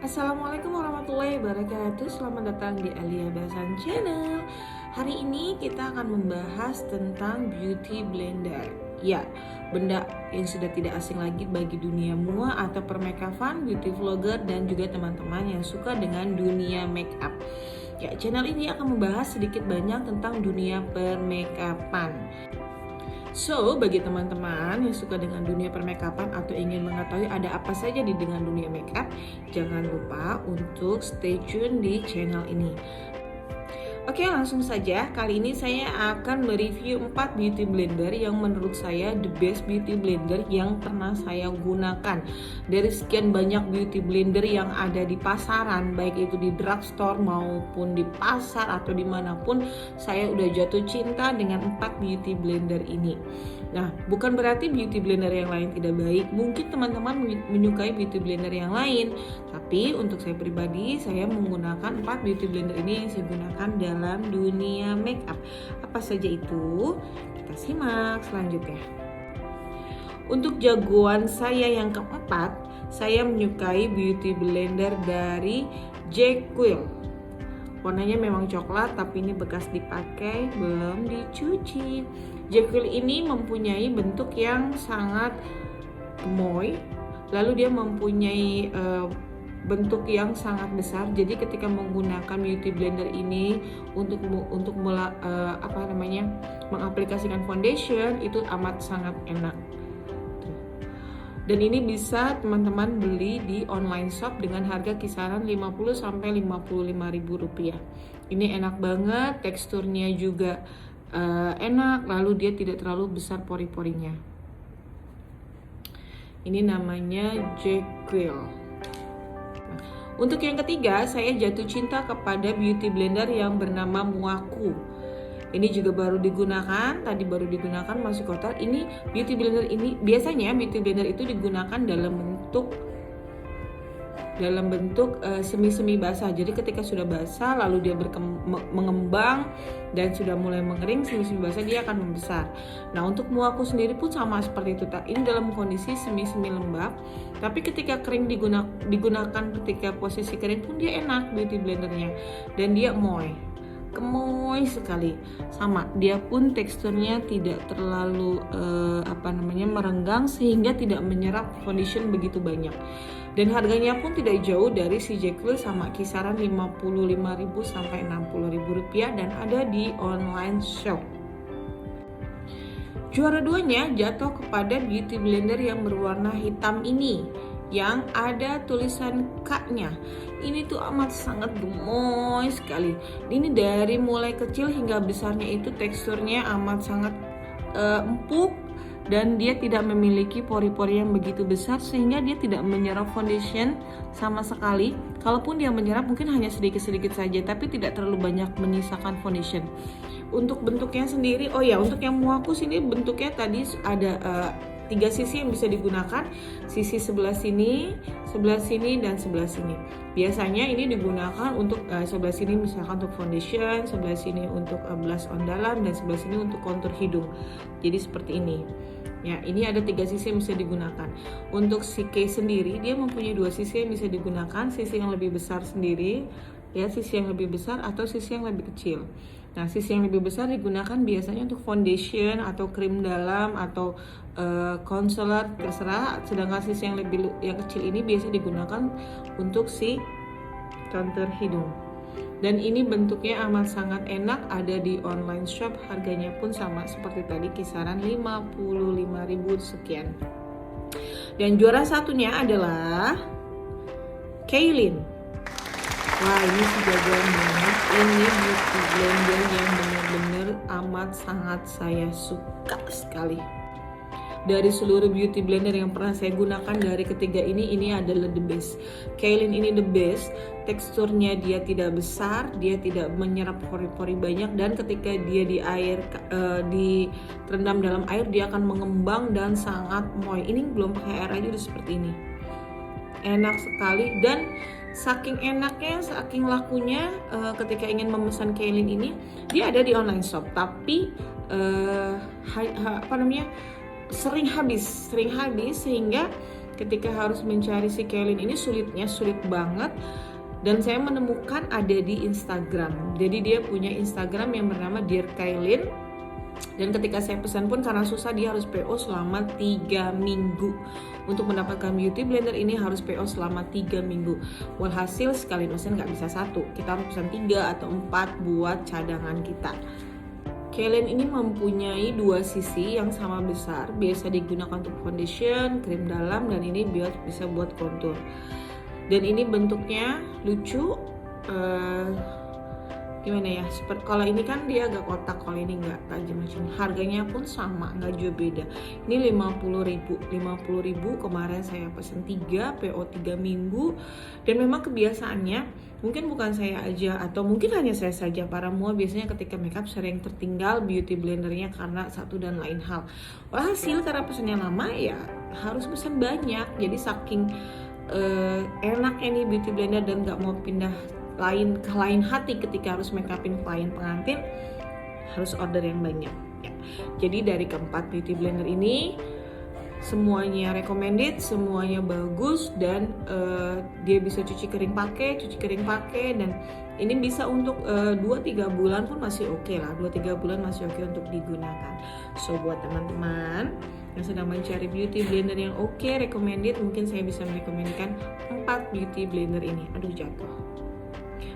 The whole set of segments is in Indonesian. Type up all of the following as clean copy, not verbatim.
Assalamualaikum warahmatullahi wabarakatuh. Selamat datang di Alia Bahasan Channel. Hari ini kita akan membahas tentang beauty blender. Ya, benda yang sudah tidak asing lagi bagi dunia mua atau permakeupan, beauty vlogger dan juga teman-teman yang suka dengan dunia makeup. Ya, channel ini akan membahas sedikit banyak tentang dunia permakeupan. So, bagi teman-teman yang suka dengan dunia permakeupan atau ingin mengetahui ada apa saja dengan dunia makeup, jangan lupa untuk stay tune di channel ini. Oke, langsung saja. Kali ini saya akan mereview 4 beauty blender yang menurut saya the best beauty blender yang pernah saya gunakan. Dari sekian banyak beauty blender yang ada di pasaran, baik itu di drugstore maupun di pasar atau dimanapun, saya udah jatuh cinta dengan 4 beauty blender ini. Nah, bukan berarti beauty blender yang lain tidak baik. Mungkin teman-teman menyukai beauty blender yang lain, tapi untuk saya pribadi, saya menggunakan 4 beauty blender ini yang saya gunakan dalam dunia makeup. Apa saja itu? Kita simak selanjutnya. Untuk jagoan saya yang keempat, saya menyukai beauty blender dari Jekyll. Warnanya memang coklat, tapi ini bekas dipakai, belum dicuci. Jekyll ini mempunyai bentuk yang sangat gemoy, lalu dia mempunyai bentuk yang sangat besar. Jadi ketika menggunakan beauty blender ini untuk mengaplikasikan foundation itu amat sangat enak. Dan ini bisa teman-teman beli di online shop dengan harga kisaran 50 sampai 55 ribu rupiah. Ini enak banget, teksturnya juga enak, lalu dia tidak terlalu besar pori-porinya. Ini namanya Jekyll. Untuk yang ketiga, saya jatuh cinta kepada beauty blender yang bernama Muaku. Ini juga baru digunakan, tadi baru digunakan masuk kotak. Ini beauty blender ini, biasanya beauty blender itu digunakan dalam bentuk semi-semi basah. Jadi ketika sudah basah lalu dia mengembang dan sudah mulai mengering, semi-semi basah dia akan membesar. Nah, untuk Muaku sendiri pun sama seperti itu. Ini dalam kondisi semi-semi lembab, tapi ketika kering digunakan ketika posisi kering pun dia enak beauty blendernya, dan dia gemoy sekali. Sama, dia pun teksturnya tidak terlalu merenggang sehingga tidak menyerap foundation begitu banyak. Dan harganya pun tidak jauh dari si Jekyll, sama kisaran 55.000 sampai 60.000 rupiah dan ada di online shop. Juara duanya jatuh kepada beauty blender yang berwarna hitam ini, yang ada tulisan K-nya. Ini tuh amat sangat gemoy sekali. Ini dari mulai kecil hingga besarnya itu teksturnya amat sangat empuk, dan dia tidak memiliki pori-pori yang begitu besar sehingga dia tidak menyerap foundation sama sekali. Kalaupun dia menyerap mungkin hanya sedikit-sedikit saja, tapi tidak terlalu banyak menyisakan foundation. Untuk bentuknya sendiri, untuk yang Muaku sini bentuknya tadi ada 3 sisi yang bisa digunakan, sisi sebelah sini, dan sebelah sini. Biasanya ini digunakan untuk sebelah sini misalkan untuk foundation, sebelah sini untuk blush on dalam, dan sebelah sini untuk kontur hidung. Jadi seperti ini. Ya, ini ada 3 sisi yang bisa digunakan. Untuk si K sendiri, dia mempunyai 2 sisi yang bisa digunakan, sisi yang lebih besar sendiri, ya, sisi yang lebih besar atau sisi yang lebih kecil. Nah, sisi yang lebih besar digunakan biasanya untuk foundation atau krim dalam atau concealer, terserah. Sedangkan sisi yang kecil ini biasa digunakan untuk si contour hidung. Dan ini bentuknya amat sangat enak, ada di online shop, harganya pun sama seperti tadi kisaran 55.000 sekian. Dan juara satunya adalah Kailin. Wah, ini si jagoan banget. Ini beauty blender yang benar-benar amat sangat saya suka sekali. Dari seluruh beauty blender yang pernah saya gunakan dari ketiga ini adalah the best. Kailin ini the best. Teksturnya dia tidak besar, dia tidak menyerap pori-pori banyak, dan ketika dia direndam dalam air dia akan mengembang dan sangat moy. Ini belum pakai air aja udah seperti ini. Enak sekali, dan saking enaknya, saking lakunya, ketika ingin memesan Kailin ini, dia ada di online shop, tapi sering habis sehingga ketika harus mencari si Kailyn ini sulit banget. Dan saya menemukan ada di Instagram. Jadi dia punya Instagram yang bernama Dear Kailyn. Dan ketika saya pesan pun karena susah, dia harus PO selama 3 minggu. Untuk mendapatkan beauty blender ini harus PO selama 3 minggu. Walhasil sekali pesan nggak bisa 1, kita harus pesan 3 atau 4 buat cadangan kita. Kailyn ini mempunyai 2 sisi yang sama besar. Biasa digunakan untuk foundation, krim dalam, dan ini bisa buat contour. Dan ini bentuknya lucu. Gimana ya, seperti kalau ini kan dia agak kotak, kalau ini enggak tajam macam. Harganya pun sama, enggak jauh beda. Ini 50.000 kemarin saya pesen 3, PO 3 minggu. Dan memang kebiasaannya, mungkin bukan saya aja atau mungkin hanya saya saja, para mua biasanya ketika makeup sering tertinggal beauty blendernya karena satu dan lain hal. Walhasil karena pesannya lama ya harus pesan banyak. Jadi saking enaknya nih beauty blender dan nggak mau pindah ke lain hati ketika harus make upin klien pengantin, harus order yang banyak ya. Jadi dari keempat beauty blender ini semuanya recommended, semuanya bagus, dan dia bisa cuci kering pakai, dan ini bisa untuk 2-3 bulan pun masih oke lah. 2-3 bulan masih oke untuk digunakan. So buat teman-teman yang sedang mencari beauty blender yang oke, recommended, mungkin saya bisa merekomendasikan 4 beauty blender ini. Aduh jatuh.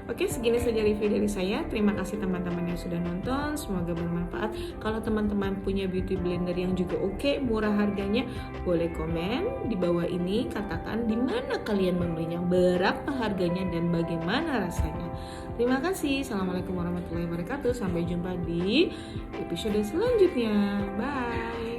Oke, segini saja review dari saya. Terima kasih teman-teman yang sudah nonton. Semoga bermanfaat. Kalau teman-teman punya beauty blender yang juga oke, murah harganya, boleh komen di bawah ini. Katakan di mana kalian membelinya, berapa harganya, dan bagaimana rasanya. Terima kasih. Assalamualaikum warahmatullahi wabarakatuh. Sampai jumpa di episode selanjutnya. Bye.